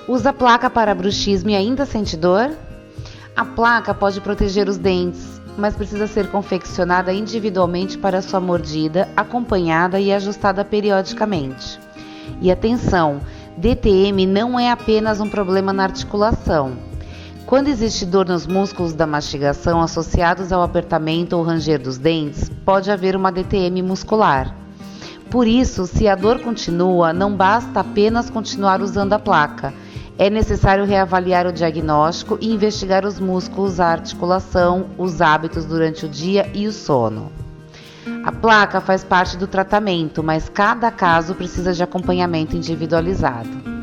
Usa placa para bruxismo e ainda sente dor? A placa pode proteger os dentes, mas precisa ser confeccionada individualmente para sua mordida, acompanhada e ajustada periodicamente. E atenção, DTM não é apenas um problema na articulação. Quando existe dor nos músculos da mastigação associados ao apertamento ou ranger dos dentes, pode haver uma DTM muscular. Por isso, se a dor continua, não basta apenas continuar usando a placa. É necessário reavaliar o diagnóstico e investigar os músculos, a articulação, os hábitos durante o dia e o sono. A placa faz parte do tratamento, mas cada caso precisa de acompanhamento individualizado.